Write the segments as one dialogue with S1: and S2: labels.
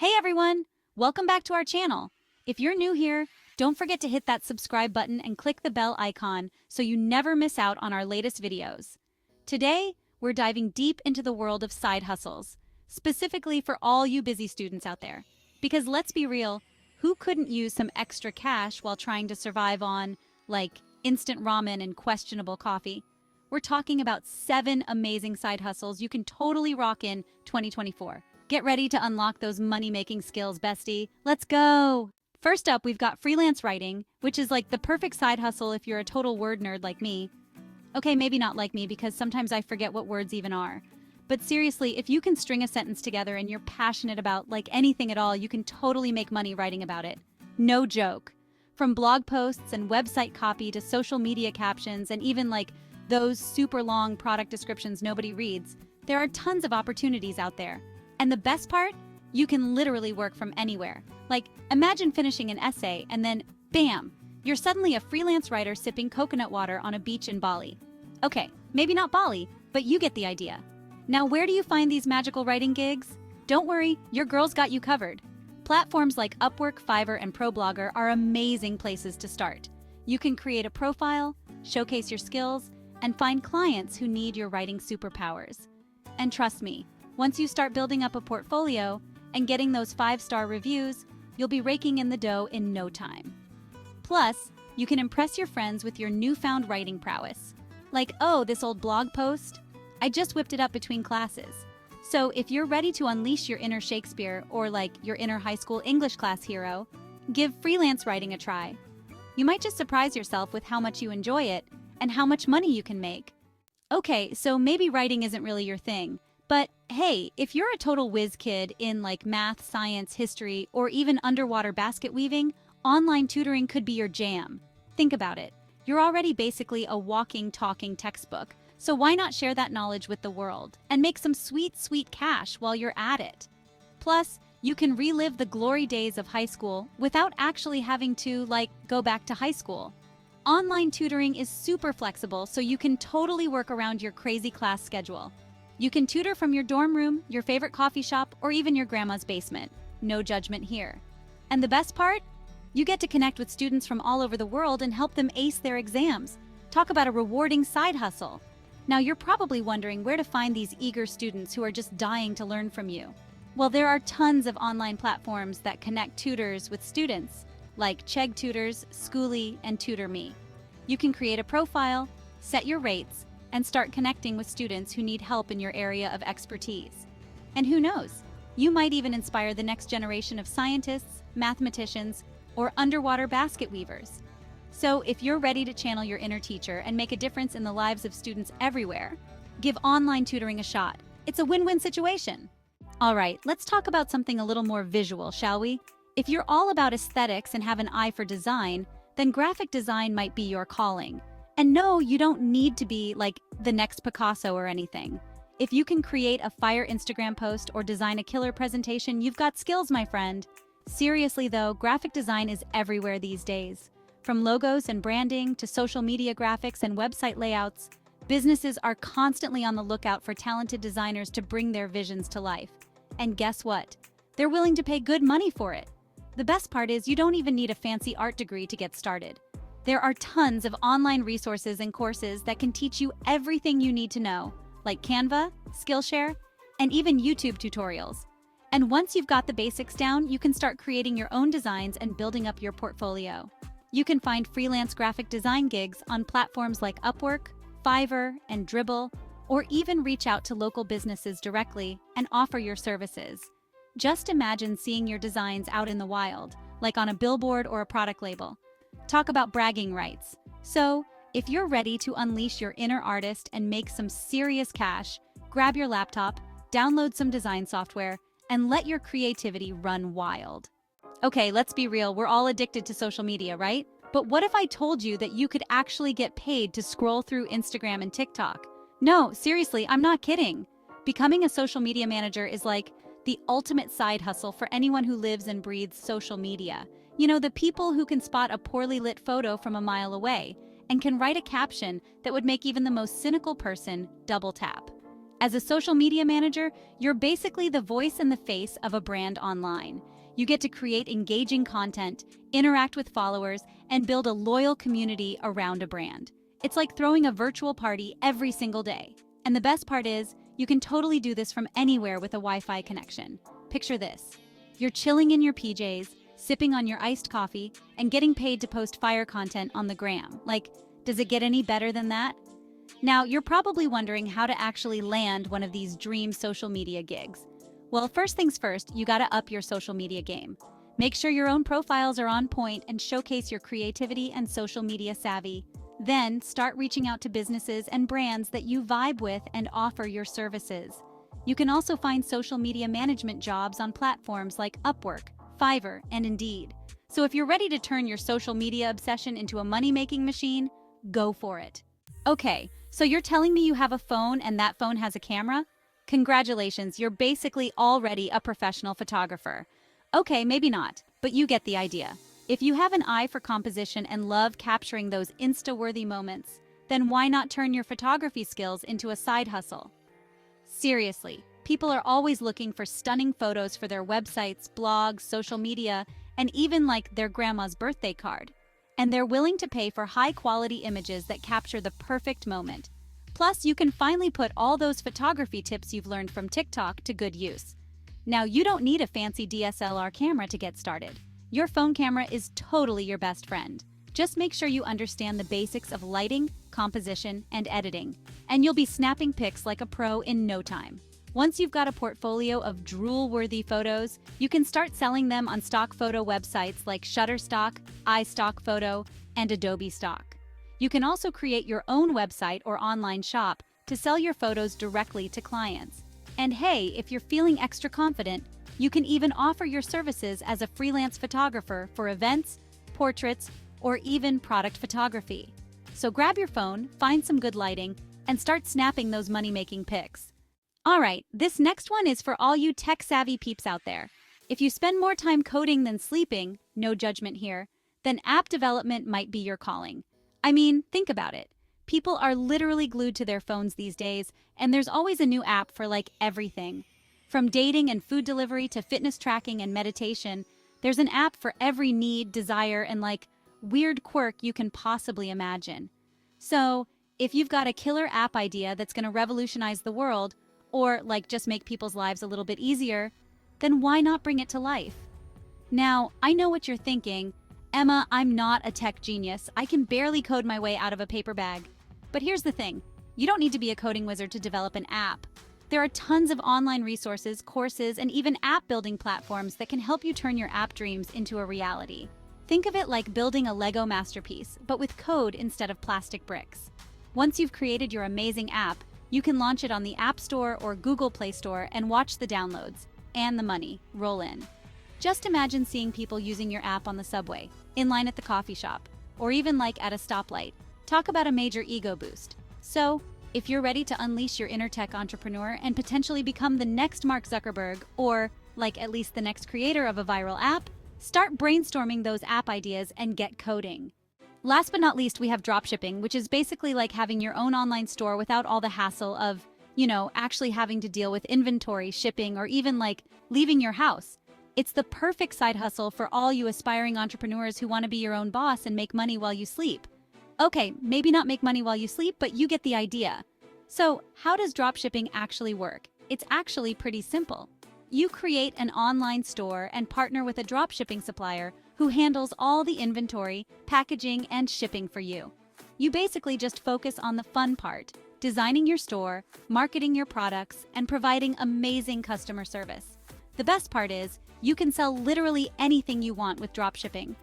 S1: Hey everyone! Welcome back to our channel. If you're new here, don't forget to hit that subscribe button and click the bell icon so you never miss out on our latest videos. Today, we're diving deep into the world of side hustles, specifically for all you busy students out there. Because let's be real, who couldn't use some extra cash while trying to survive on, like, instant ramen and questionable coffee? We're talking about 7 amazing side hustles you can totally rock in 2024. Get ready to unlock those money-making skills, bestie. Let's go! First up, we've got freelance writing, which is like the perfect side hustle if you're a total word nerd like me. Okay, maybe not like me because sometimes I forget what words even are. But seriously, if you can string a sentence together and you're passionate about like anything at all, you can totally make money writing about it. No joke. From blog posts and website copy to social media captions and even like those super long product descriptions nobody reads, there are tons of opportunities out there. And the best part? You can literally work from anywhere. Like, imagine finishing an essay and then, bam, you're suddenly a freelance writer sipping coconut water on a beach in Bali. Okay, maybe not Bali, but you get the idea. Now, where do you find these magical writing gigs? Don't worry, your girl's got you covered. Platforms like Upwork, Fiverr, and ProBlogger are amazing places to start. You can create a profile, showcase your skills, and find clients who need your writing superpowers. And trust me, once you start building up a portfolio and getting those 5-star reviews, you'll be raking in the dough in no time. Plus, you can impress your friends with your newfound writing prowess. Like, oh, this old blog post? I just whipped it up between classes. So if you're ready to unleash your inner Shakespeare or like your inner high school English class hero, give freelance writing a try. You might just surprise yourself with how much you enjoy it and how much money you can make. Okay, so maybe writing isn't really your thing. But hey, if you're a total whiz kid in like math, science, history, or even underwater basket weaving, online tutoring could be your jam. Think about it. You're already basically a walking, talking textbook, so why not share that knowledge with the world and make some sweet, sweet cash while you're at it? Plus, you can relive the glory days of high school without actually having to, like, go back to high school. Online tutoring is super flexible, so you can totally work around your crazy class schedule. You can tutor from your dorm room, your favorite coffee shop, or even your grandma's basement. No judgment here. And the best part? You get to connect with students from all over the world and help them ace their exams. Talk about a rewarding side hustle. Now you're probably wondering where to find these eager students who are just dying to learn from you. Well, there are tons of online platforms that connect tutors with students, like Chegg Tutors, Schooly, and TutorMe. You can create a profile, set your rates, and start connecting with students who need help in your area of expertise. And who knows, you might even inspire the next generation of scientists, mathematicians, or underwater basket weavers. So if you're ready to channel your inner teacher and make a difference in the lives of students everywhere, give online tutoring a shot. It's a win-win situation. All right, let's talk about something a little more visual, shall we? If you're all about aesthetics and have an eye for design, then graphic design might be your calling. And no, you don't need to be like the next Picasso or anything. If you can create a fire Instagram post or design a killer presentation, you've got skills, my friend. Seriously though, graphic design is everywhere these days. From logos and branding to social media graphics and website layouts, businesses are constantly on the lookout for talented designers to bring their visions to life. And guess what? They're willing to pay good money for it. The best part is you don't even need a fancy art degree to get started. There are tons of online resources and courses that can teach you everything you need to know, like Canva, Skillshare, and even YouTube tutorials. And once you've got the basics down, you can start creating your own designs and building up your portfolio. You can find freelance graphic design gigs on platforms like Upwork, Fiverr, and Dribbble, or even reach out to local businesses directly and offer your services. Just imagine seeing your designs out in the wild, like on a billboard or a product label. Talk about bragging rights. So, if you're ready to unleash your inner artist and make some serious cash, grab your laptop, download some design software, and let your creativity run wild. Okay, let's be real, we're all addicted to social media, right? But what if I told you that you could actually get paid to scroll through Instagram and TikTok? No, seriously, I'm not kidding. Becoming a social media manager is like the ultimate side hustle for anyone who lives and breathes social media. You know, the people who can spot a poorly lit photo from a mile away and can write a caption that would make even the most cynical person double tap. As a social media manager, you're basically the voice and the face of a brand online. You get to create engaging content, interact with followers, and build a loyal community around a brand. It's like throwing a virtual party every single day. And the best part is, you can totally do this from anywhere with a Wi-Fi connection. Picture this. You're chilling in your PJs, sipping on your iced coffee, and getting paid to post fire content on the gram. Like, does it get any better than that? Now, you're probably wondering how to actually land one of these dream social media gigs. Well, first things first, you gotta up your social media game. Make sure your own profiles are on point and showcase your creativity and social media savvy. Then, start reaching out to businesses and brands that you vibe with and offer your services. You can also find social media management jobs on platforms like Upwork, Fiverr, and Indeed. So if you're ready to turn your social media obsession into a money-making machine, go for it. Okay, so you're telling me you have a phone and that phone has a camera? Congratulations, you're basically already a professional photographer. Okay, maybe not, but you get the idea. If you have an eye for composition and love capturing those Insta-worthy moments, then why not turn your photography skills into a side hustle? Seriously, people are always looking for stunning photos for their websites, blogs, social media, and even like their grandma's birthday card. And they're willing to pay for high-quality images that capture the perfect moment. Plus, you can finally put all those photography tips you've learned from TikTok to good use. Now, you don't need a fancy DSLR camera to get started. Your phone camera is totally your best friend. Just make sure you understand the basics of lighting, composition, and editing, and you'll be snapping pics like a pro in no time. Once you've got a portfolio of drool-worthy photos, you can start selling them on stock photo websites like Shutterstock, iStock Photo, and Adobe Stock. You can also create your own website or online shop to sell your photos directly to clients. And hey, if you're feeling extra confident, you can even offer your services as a freelance photographer for events, portraits, or even product photography. So grab your phone, find some good lighting, and start snapping those money-making pics. Alright, this next one is for all you tech-savvy peeps out there. If you spend more time coding than sleeping, no judgment here, then app development might be your calling. I mean, think about it. People are literally glued to their phones these days, and there's always a new app for like everything. From dating and food delivery to fitness tracking and meditation, there's an app for every need, desire, and like weird quirk you can possibly imagine. So, if you've got a killer app idea that's gonna revolutionize the world, or like just make people's lives a little bit easier, then why not bring it to life? Now, I know what you're thinking. Emma, I'm not a tech genius. I can barely code my way out of a paper bag. But here's the thing. You don't need to be a coding wizard to develop an app. There are tons of online resources, courses, and even app building platforms that can help you turn your app dreams into a reality. Think of it like building a Lego masterpiece, but with code instead of plastic bricks. Once you've created your amazing app, you can launch it on the App Store or Google Play Store and watch the downloads and the money roll in. Just imagine seeing people using your app on the subway, in line at the coffee shop, or even like at a stoplight. Talk about a major ego boost. So, if you're ready to unleash your inner tech entrepreneur and potentially become the next Mark Zuckerberg, or like at least the next creator of a viral app, start brainstorming those app ideas and get coding. Last but not least, we have dropshipping, which is basically like having your own online store without all the hassle of, actually having to deal with inventory, shipping, or even like leaving your house. It's the perfect side hustle for all you aspiring entrepreneurs who want to be your own boss and make money while you sleep. Okay, maybe not make money while you sleep, but you get the idea. So, how does dropshipping actually work? It's actually pretty simple. You create an online store and partner with a dropshipping supplier who handles all the inventory, packaging, and shipping for you. You basically just focus on the fun part, designing your store, marketing your products, and providing amazing customer service. The best part is, you can sell literally anything you want with dropshipping.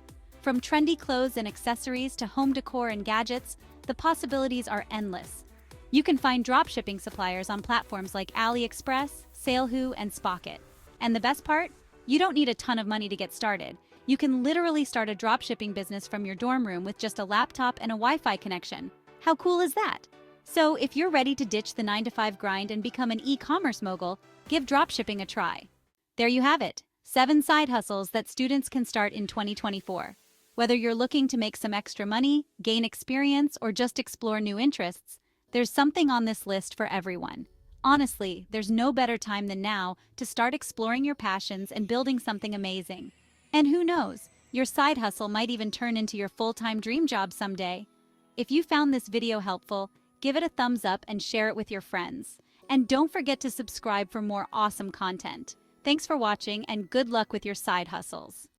S1: From trendy clothes and accessories to home decor and gadgets, the possibilities are endless. You can find dropshipping suppliers on platforms like AliExpress, Salehoo, and Spocket. And the best part? You don't need a ton of money to get started. You can literally start a dropshipping business from your dorm room with just a laptop and a Wi-Fi connection. How cool is that? So if you're ready to ditch the 9-to-5 grind and become an e-commerce mogul, give dropshipping a try. There you have it, 7 side hustles that students can start in 2024. Whether you're looking to make some extra money, gain experience, or just explore new interests, there's something on this list for everyone. Honestly, there's no better time than now to start exploring your passions and building something amazing. And who knows, your side hustle might even turn into your full-time dream job someday. If you found this video helpful, give it a thumbs up and share it with your friends. And don't forget to subscribe for more awesome content. Thanks for watching and good luck with your side hustles.